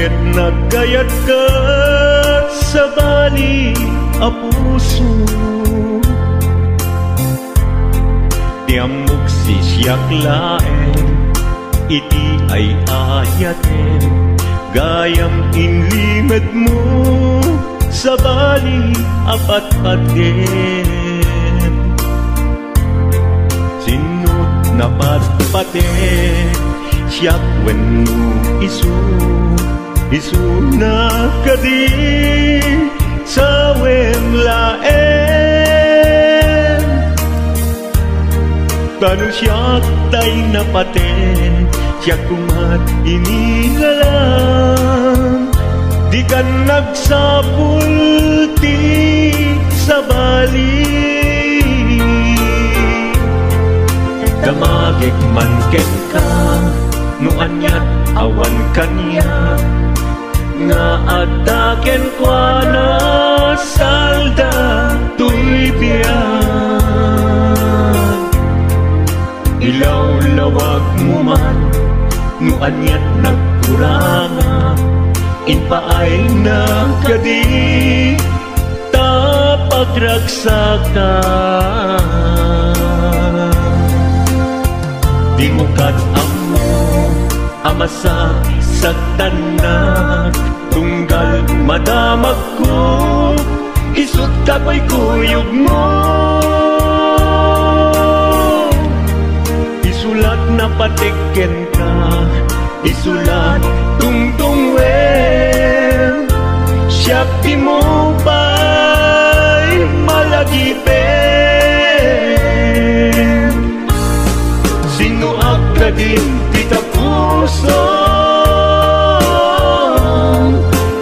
ket nagkayat ka sa bali a puso. Tiamok sisyak laen, iti ay ayaten, gayam inlimed mo sa bali apat-paten. Sinut na patpaten, siyak wenno isu na kadi sa wemlaen. Kanu siyak tay napaten, siyak kumat inilalang, di kan nagsapulti sa bali. Damagik man ken ka, no anyat awan kanya, nga ataken kwa na salda tuy biyan. Ilaw-lawag mo man, no anyat nagkuranga, inpaay na kadi tapagragsakan. Di mo kat-amo amasak sa tanak, tunggal madamag ko, isut kako'y kuyog mo. Isulat na patiken ka, isulat tungtungwen, siyak di mo ba'y malagipin. Sino ka din kita puso,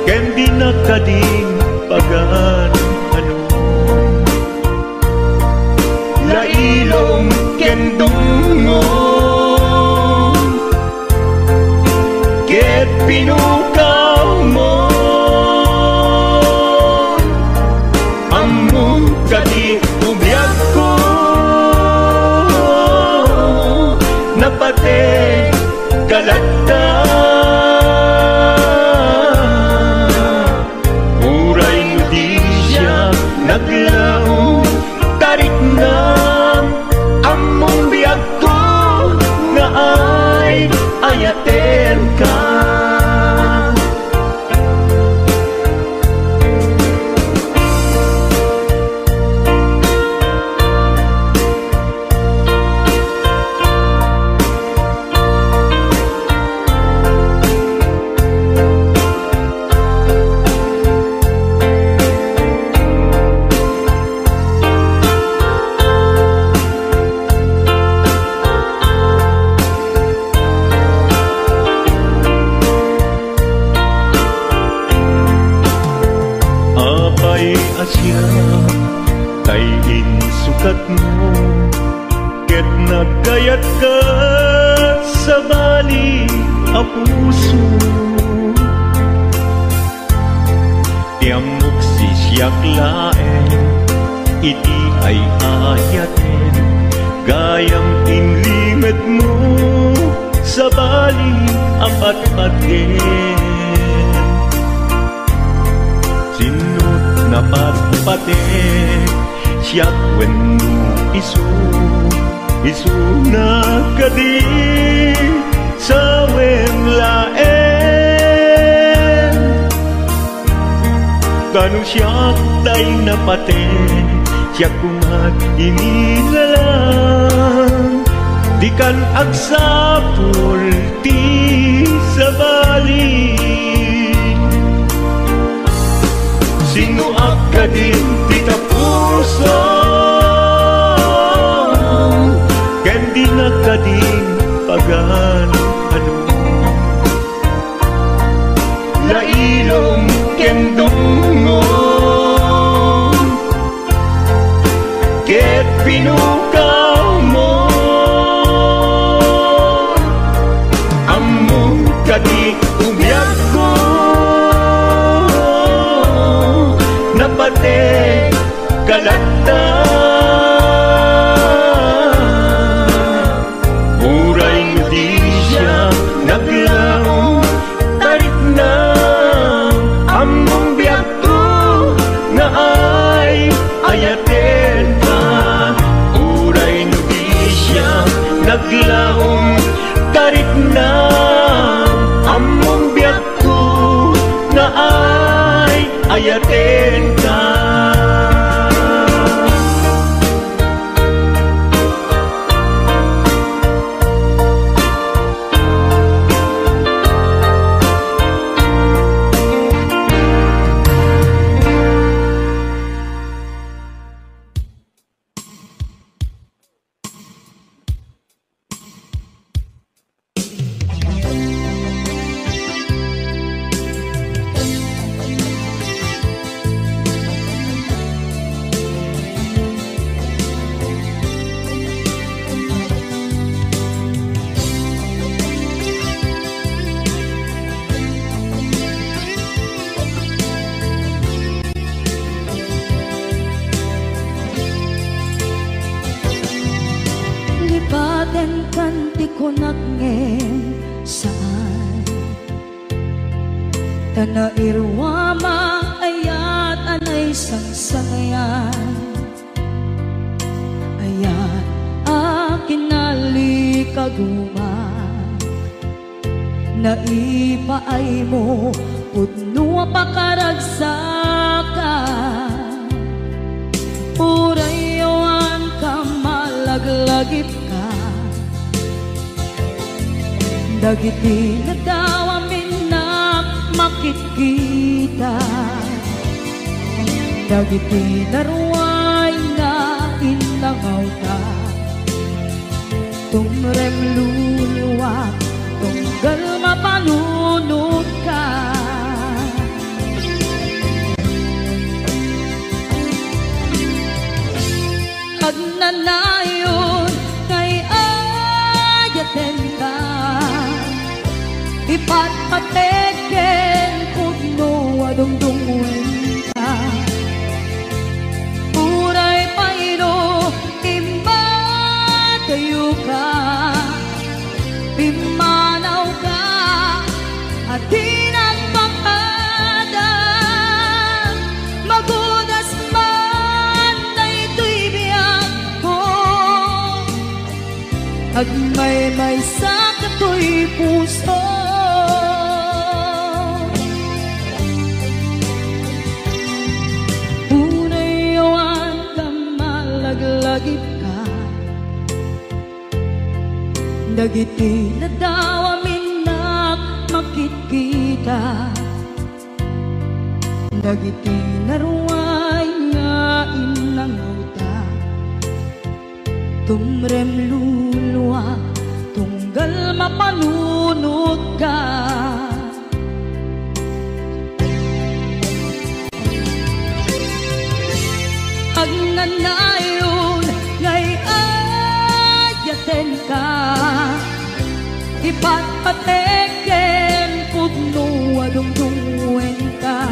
ken di na kading pagan ano. Lailong ken dungo, ket pinukaw mo, among kadi ubiyag ko, napate kalagta. Uray mo di siya naglaong, tarik na among biyag ko, nga ay ayaten ka. Asya kay insukat mo, ket nagkayat ka sa bali a puso. Tiamok sisyak laen, iti ay ayaten, gayam inlimed mo sa bali apat-paten. Sinut na patpaten, siyak wenno isu na kadi sa wemlaen. Kanu siyak tay napaten, siyak kumat inilalang, di kan agsapulti sa bali. Sino ka din kita puso, ken di na kading pagan ano. Lailong ken dungo, ket pinukaw mo, among kadi ubiyag ko, napate kalagta. Uray mo di siya naglaong, tarik na bayaten ka. Nairwama ayat anay sangsangayan, ayat akin nalikaguma, naipaay mo pudno pakaragsakan, urayawan ka malaglagip ka, dagiti nadawamin makikita, dagiti naruay nga inlangaw ka, tumrem luluwa, tunggal mapanunod ka. Agnanayon kay ayaten ka, ipatpateken pudno adungdungwen ka, uray paino imbatayo ka, pimanaw ka at tinagpakada, magudas man na ito'y biyak ko, agmay-may sa kato'y puso. Lagip ka, dagiti nadawamin na makikita, dagiti naruay nga inlangaw ta, tumrem luluwa, tunggal mapanunod ka. Agnanayon ngay ayaten ka, ipatpateken pudno adungdungwen ka,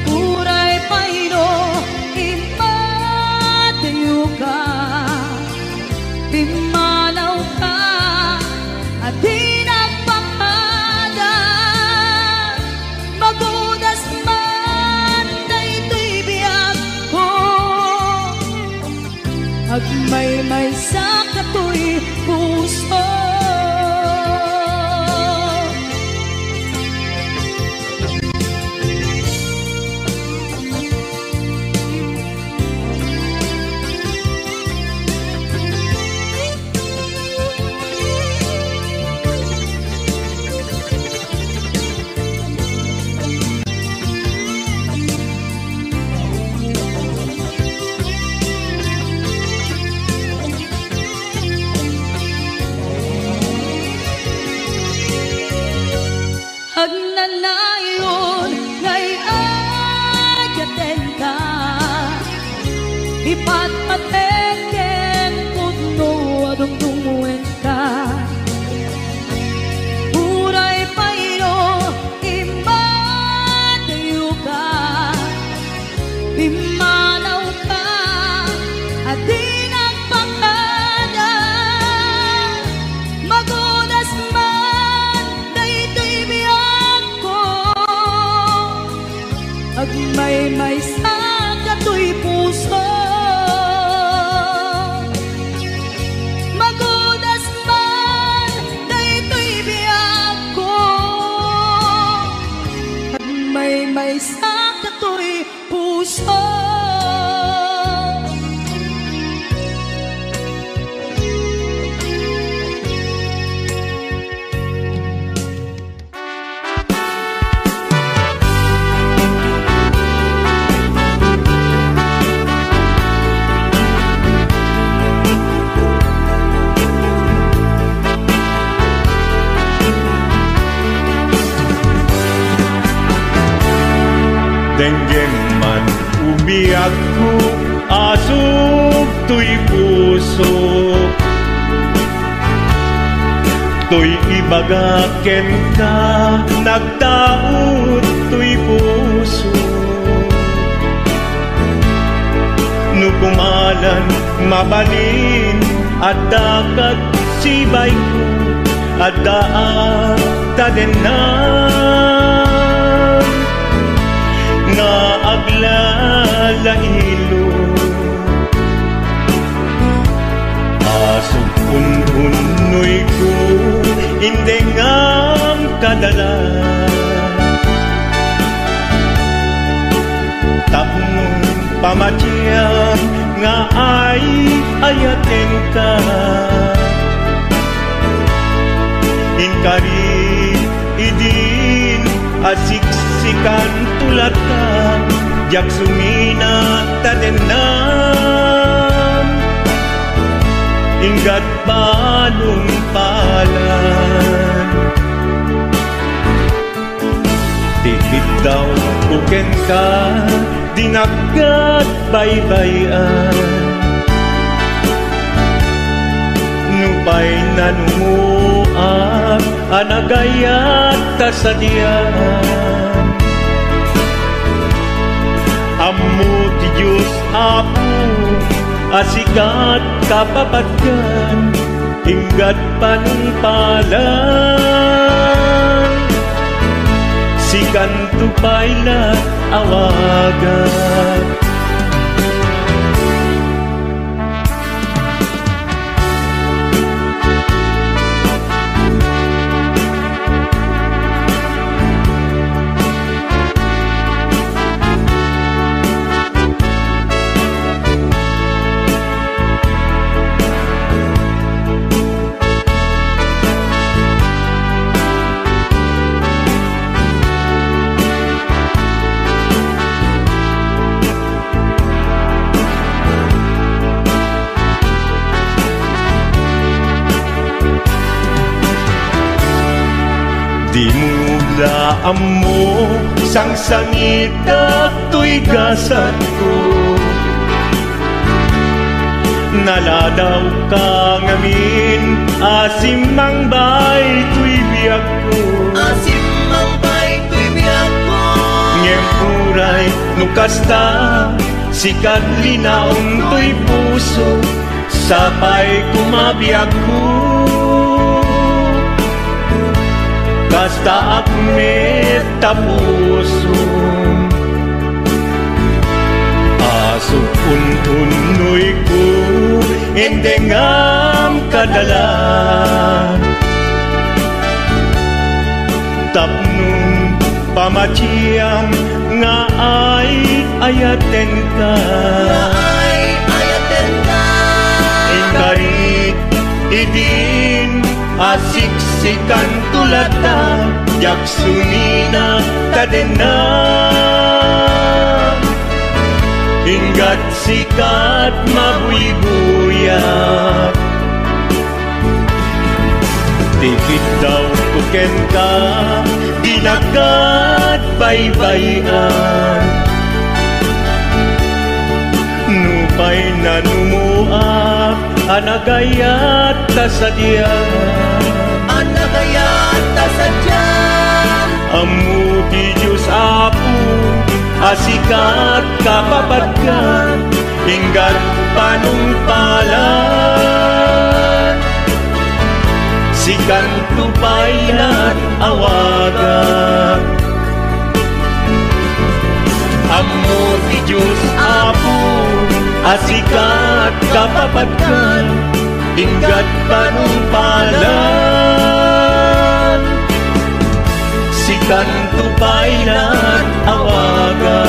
uray paino imatayo ka, pimanaw ka at tinagpakada, magudas man na ito'y biyak ko, agmay-may sa kato'y puso. Agnanayon ngay ayaten ka, ipatpateken pudno adungdungwen ka, uray paino imatayo ka, pimanaw ka at tinagpakada, magudas man na ito'y biyak ko, agmay-may sa kato'y puso. Magudas man na ito'y biyak ko, agmay-may sa kato'y puso. Denggem man umiyak ko, asog to'y puso. To'y ibagaken ka, nagtaot to'y puso. Nukumalan, mabalin, at dakat sibay ko, at daan tadenan. Nga aglalahilo, asog unhunoy ko, hindi ngam kadala. Tapong pamatyang nga ay ayaten ka. Inkari idin asiksikan tulat ka, jak sumina tadenan. Ingat balong palan, tipid daw buken ka, dinagat baybayan. Nupay nanumuap, anagayat tasadyan. Ammo ti Diyos Apo, asikat kapapatgan, hinggat panungpalan. Sikan tupaylat awagan. Di mula mo sang sangita to'y gasat ko. Naladaw ka ngamin, asimang bay to'y biyak ko. Asimang bay to'y biyak ko. Ngempuray nukasta, sikat linaon to'y puso, sapay kumabiyak ko. Kasta akmet tapuso, asog untunoy ko, endengam kadalan. Tapnong pamatyang nga ay ayaten ka. Ingkarit idin asiksikan tulata, jak sumina tadenan. Hinggat sikat mabuy-buyak, tipid daw kuken ka, dinagat baybayan. Nupay nanumuak, anagayat tasadyan. Anagayat tasadyan. Ammo ti Diyos Apo, asikat kapapatgan, hinggat panungpalan. Sikan tupaylan awagan. Ammo ti Diyos Apo, asikat kapapatgan, hinggat panungpalan. sikan tupay nag-awagan.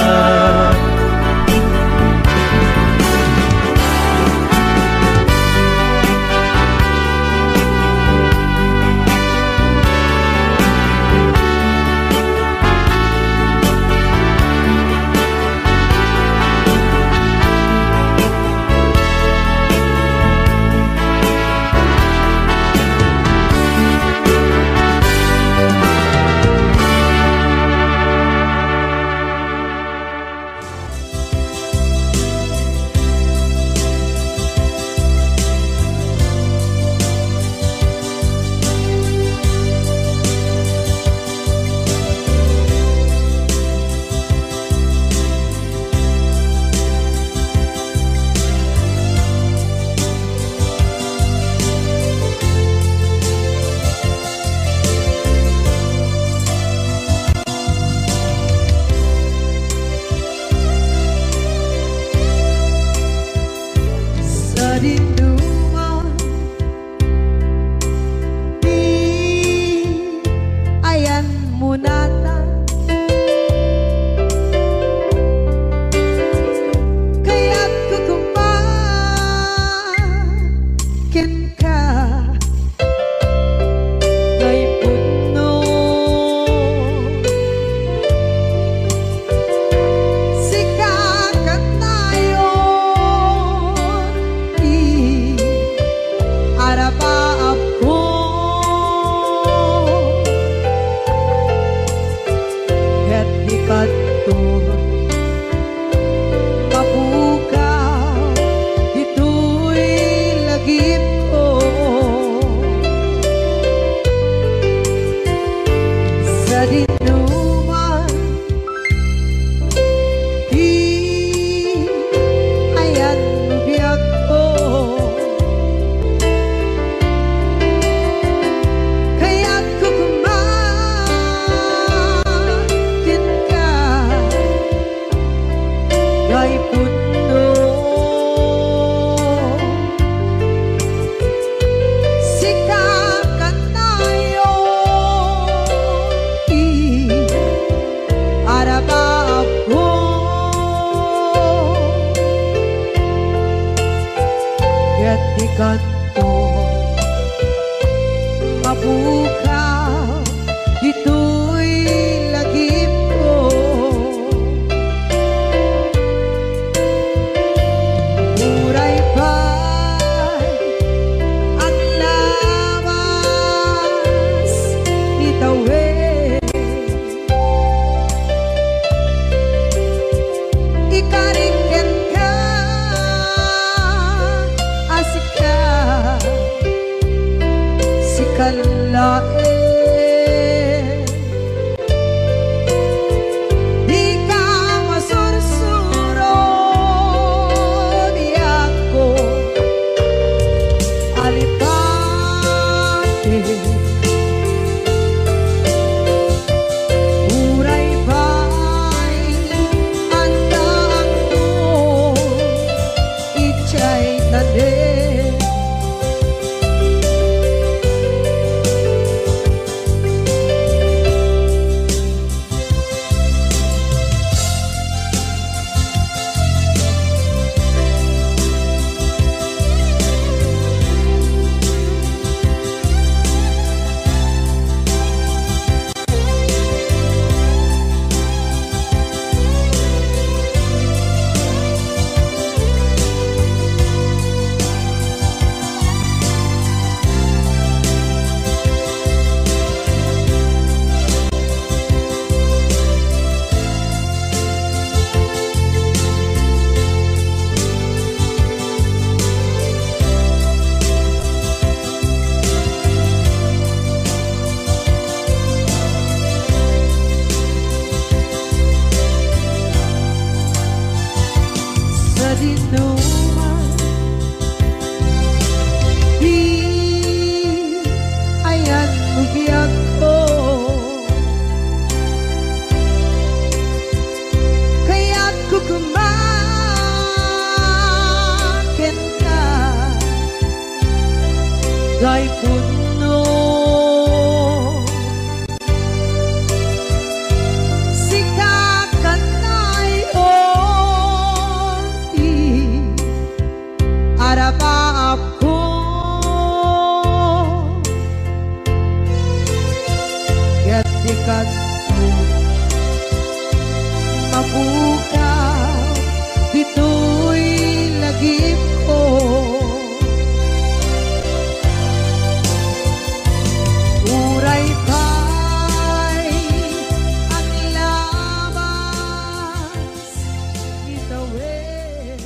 mabukaw, dito'y lagip ko. Uray kay ang labas itawid.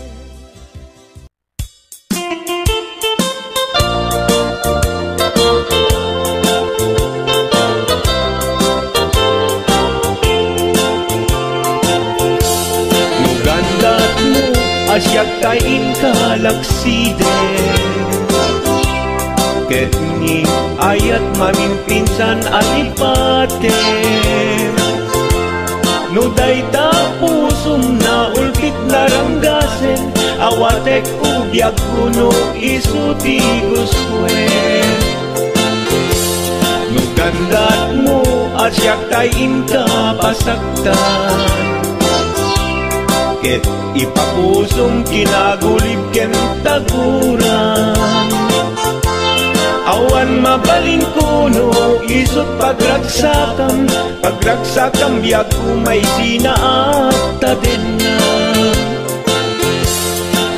Nugandat mo asyak kain kalaksiden, ket ni ayat mamimpinsan alipaten. No dayta pusum na ulpit naranggasen, awatek ubyak kuno isuti guswen. No gandat mo asyak kain kapasaktan, ket ipapusong kinagulib ken taguran. Awan mabalin kuno isot pagragsakam, pagragsakam biag kumay sinaakta din na.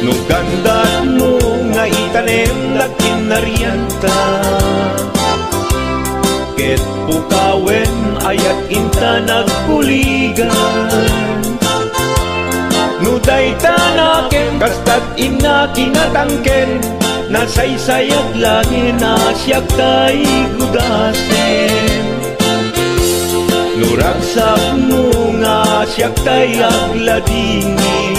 No gandat mo nga itanem lakin naryanta, ket pukawen ayat inta nagkuligan. No dayta naken kastat ina kinatangken, nasaysayat langin asyak tay gudasen. No ragsak mo nga asyak tay agladini,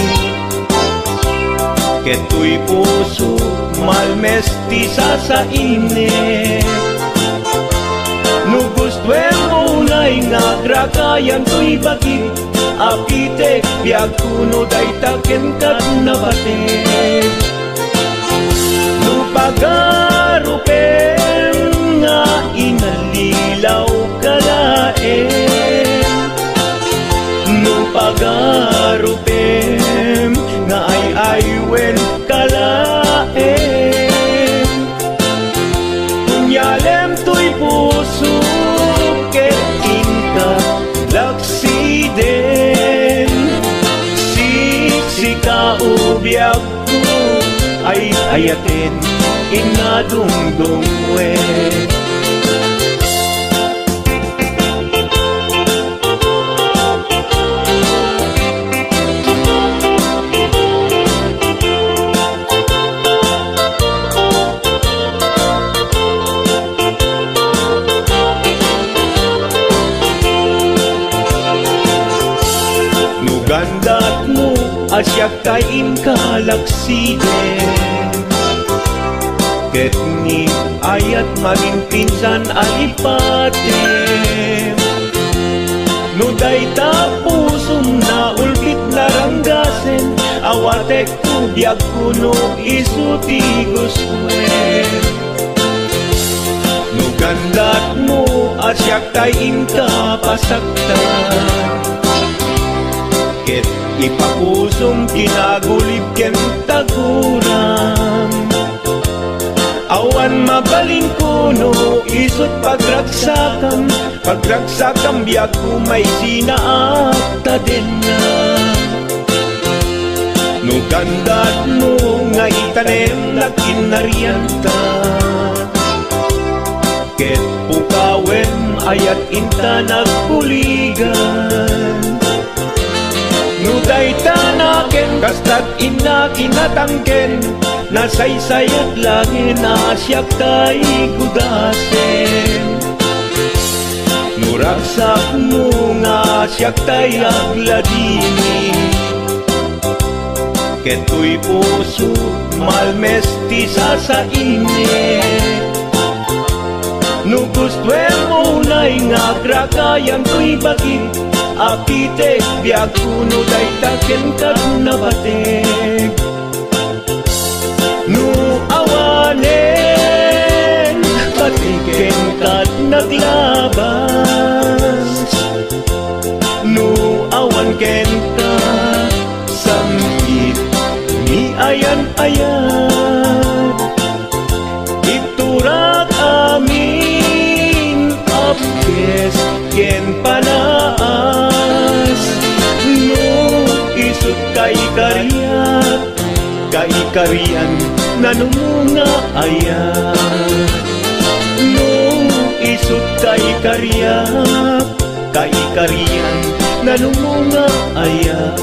keto'y puso malmesti sa init. No gustuem mo unay nga grakayan to'y bagit, apitek biag kuno dayta ken kat nabatek. No pagarupen nga inalilaw kalaen, no pagarupen nga ay-aywen kalaen. Kunyalem to'y puso ket inka laksiden, siksika ubyak ko ay ayatin inadungdungwe. Nugandat mo asyak kain kalaksiden, ket ni ayat mamimpinsan alipaten. No dayta pusum na ulpit naranggasen, awatek ubyak kuno isuti guswen. No gandat mo asyak kain kapasaktan, ket ipapusong kinagulib ken taguran. Awan mabalin kuno isot pagragsakam, pagragsakam biag kumay sinaakta din na. No gandat mo nga itanem lakin naryanta, ket pukawen ayat inta nagkuligan. No dayta naken kastat ina kinatangken, nasaysayat langin asyak tay gudasen. No ragsak mo nga asyak tay agladini, keto'y puso malmesti sa init. No gustuem mo unay nga grakayan to'y bagit, apitek biag kuno dayta ken kat nabatek. No awanen patiken kat naglabas, no awan ken ka samkit ni ayan-ayan. Iturak amin apkes ken panaas, no kariyak, kaikarian nanumunga ayan. No isut kaikariyak, kaikarian nanumunga ayan.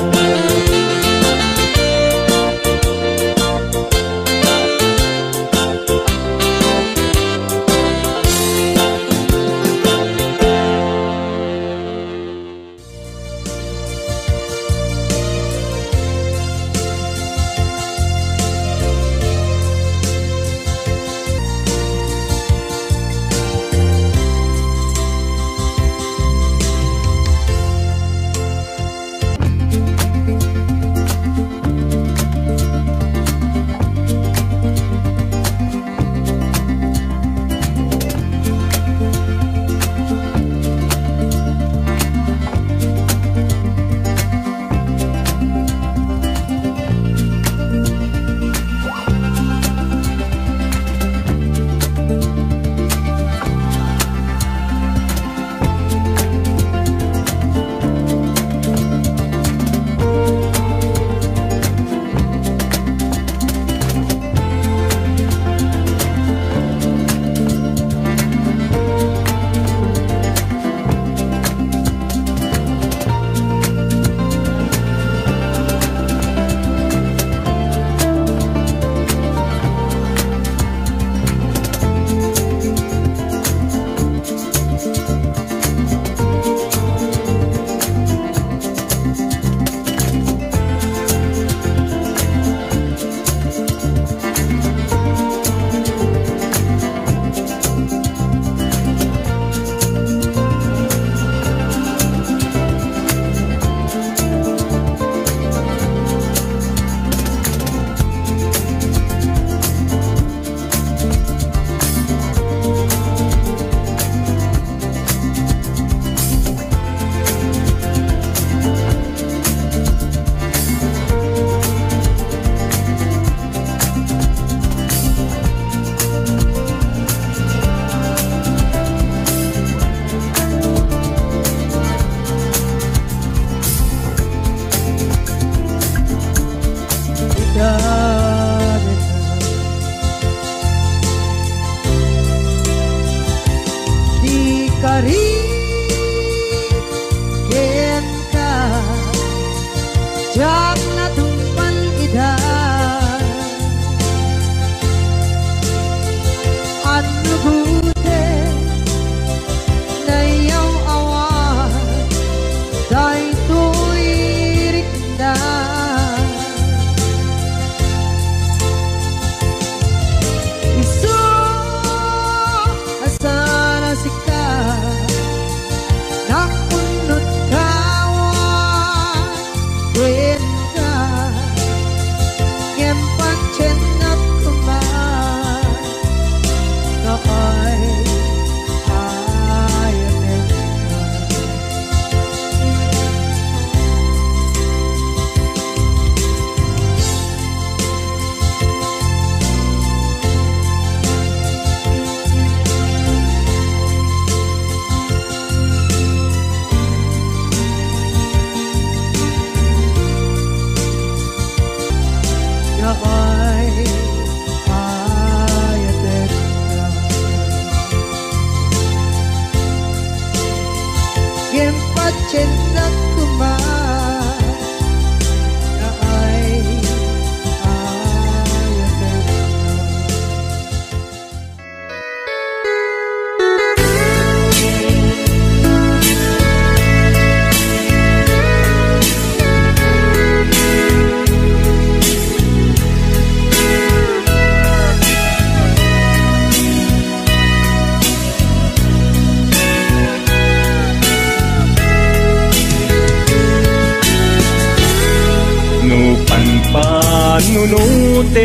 panunutik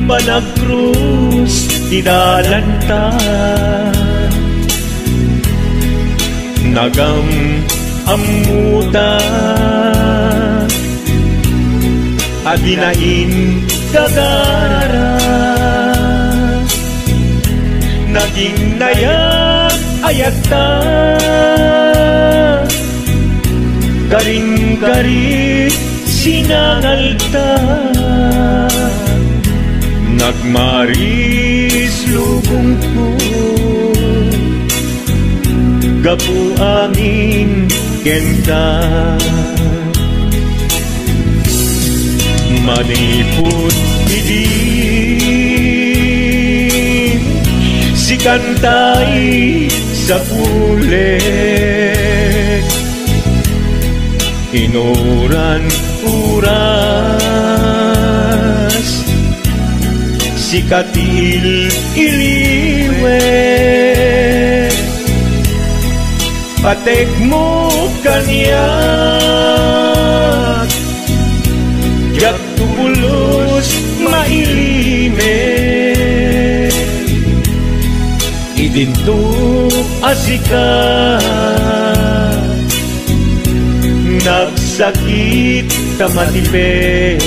Panagkrus didalanta Nagam amuta Adinain gagara Naging nayag ayagta Garing-garit sinangalta, nagmaris lubong ko, gapu amin kenta. Maniput idin si kantay sa pulet, inuran uras si katil iliwet, patek mo kanyak yak tubulos mailimet, idinto asika nagsakit tamatipet.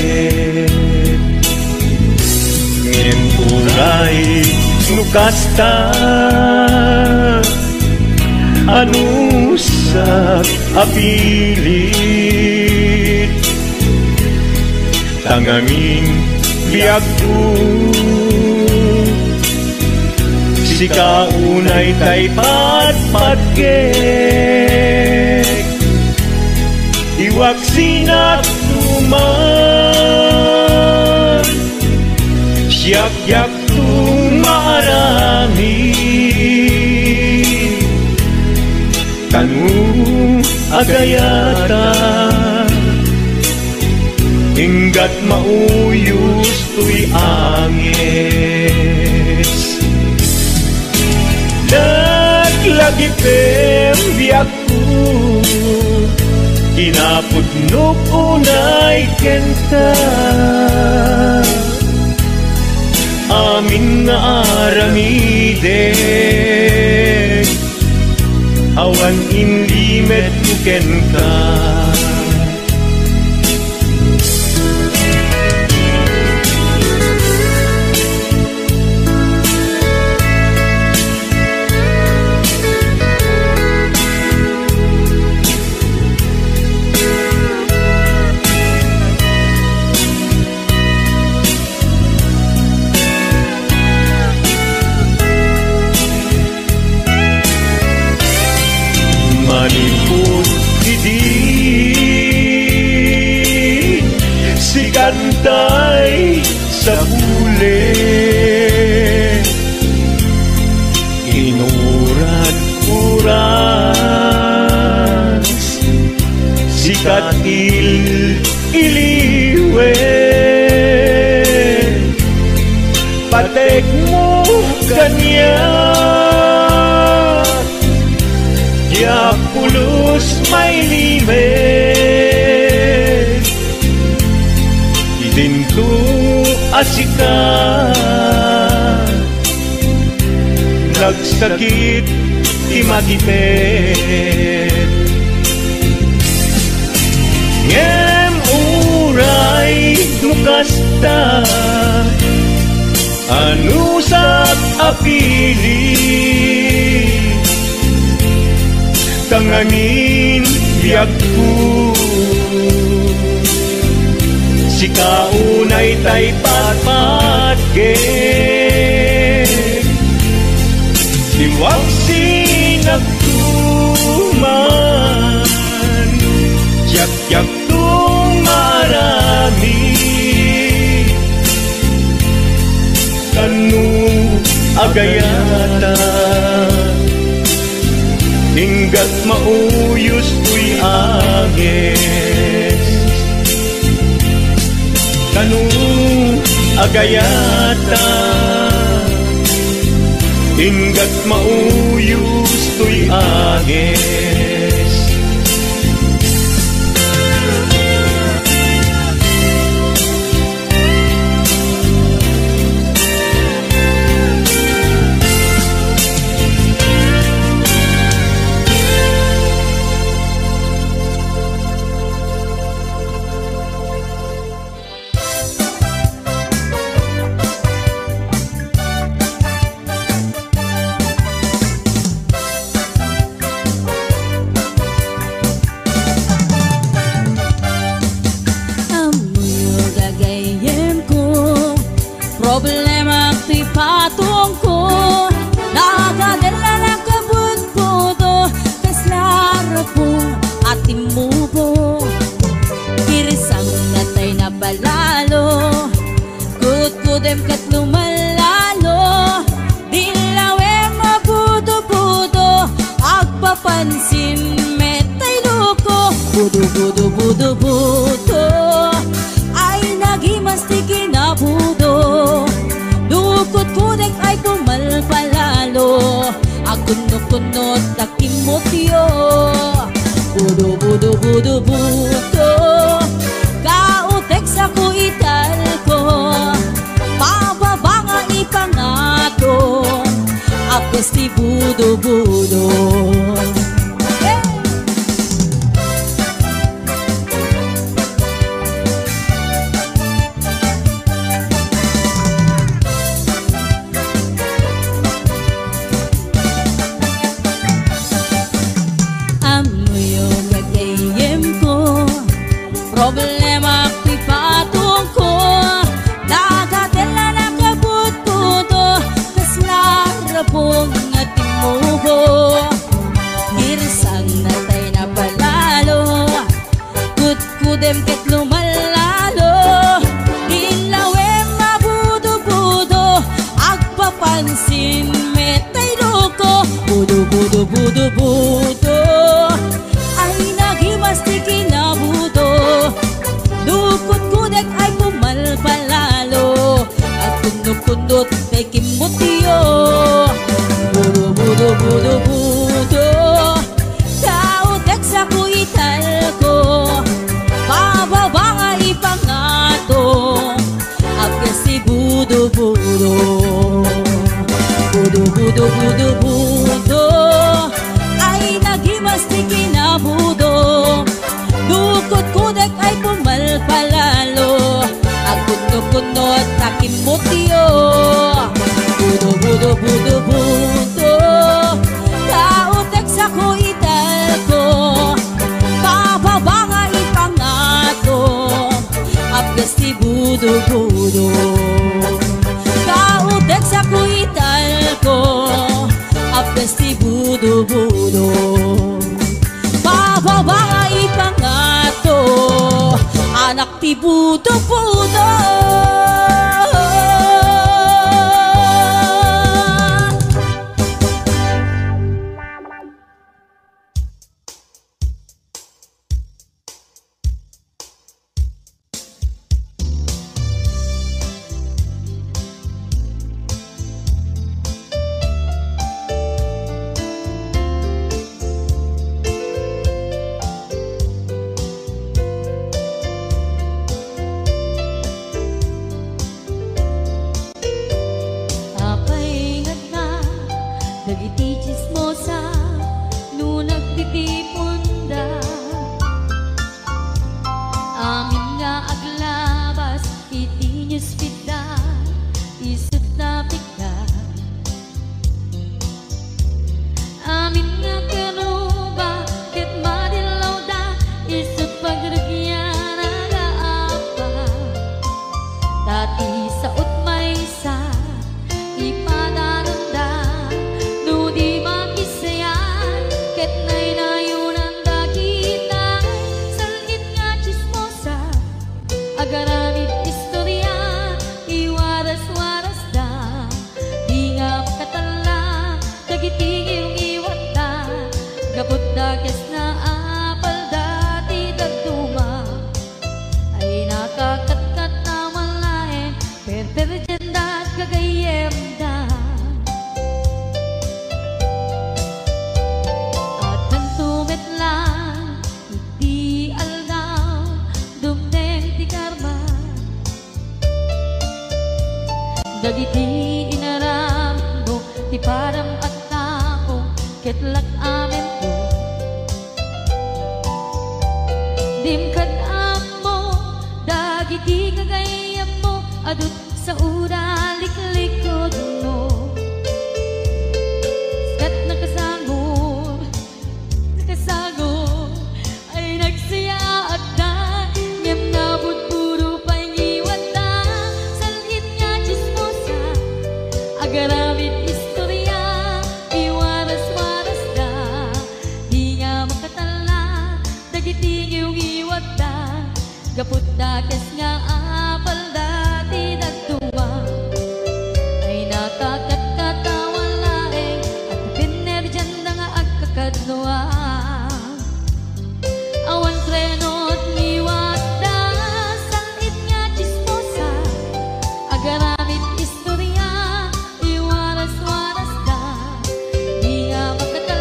Ngin uray nukasta anusak apilit, tangamin biag ko si kaunay tay patpatgek, iwak sinak tuman siyak-yak tumarami, kanu agayata hinggat mauyos tuy angis. Naglagi pembiak ko, kinapudnok unay kenta, amin nga aramidek, awan inlimet kuken ka. Maniput idin si kantay sa pulet, inuran uras si katil iliwet, patek mo kanya ya pulos may limet, idinto asika nagsakit imatipet. Ngem uray nukasta anusak apilit, tanganin biag ko si kaunay tay patpatgek, iwag sinagtuman yak-yak tumarami, kanu agayata hinggat mauyos tuy agis, kanu agayata hinggat mauyos tuy agis. kunot nakimotyo. Budo budo budo budo kautek sa kuital ko, pababa nga ipangato apes ti budo budo. Problema ko'y patong ko, nagatela na kabut-buto, tas larapong nga timuho. Girsang natay na palalo, kut-kudem ket lumalalo. Ilawem mabudo-budo, agpapansin metay loko. Budo-budo-budo-budo, ay nagimas ti kinabudo. Dukot kudek ay pumalpalalo, at kundot-kundot ay kimutyo. Budo budo budo budo kautek sa kuital ko, pababa nga ipangato agkas si budo budo. Budo budo budo budo, ay nagimas ti kinabudo. Dukot kudek ay pumalpalalo, ang kunot-kunot nakimutyo. Budo budo budo budo kautek sa kuital ko, pababa nga ipangato apes ti budo budo. Kautek sa kuital ko, apes ti budo budo. Pababa nga ipangato, anak ti budo-budo. Dagiti chismosa no nagtitipunda, amin nga aglabas iti newsfeed isut na pigda. Amin nga kanuba ket madilaw da isut pagragyan agaapa. Dati sa utmay sa ipadaranda, no di makisayan ket nay nayunan dakita. Salit nga chismosa agaramid istorya, iwaras-waras da di nga makatala. Dagiti iyong iwat da gabot da kes na apal dati dagduma, ay nakakatkat na malain perperjenda kagayem da. At nantumet lang iti aldaw dumdeng ti karma, dagiti inaram mo ti param at tao ketlak amen ko. Dimkad mo dagiti kagayem mo adut sa uraliklikod mo. Kat nakasagor ay nagsaya at da ngem nabot puro pangiwat da. Salit nga chismosa agaramid istorya, iwaras-waras da di nga makatala. Dagiti iyong iwat da gaput da kes nga apal dati nagtuwa, ay nakakatkatawan laeng at pinerjan na nga agkakadnoa. Awan trenot niwat da salit nga chismosa agaramid istorya, iwaras-waras da di nga makatala.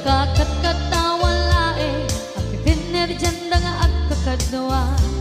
Kakatkatawan lae, agkatinerjan da nga agkakadwa.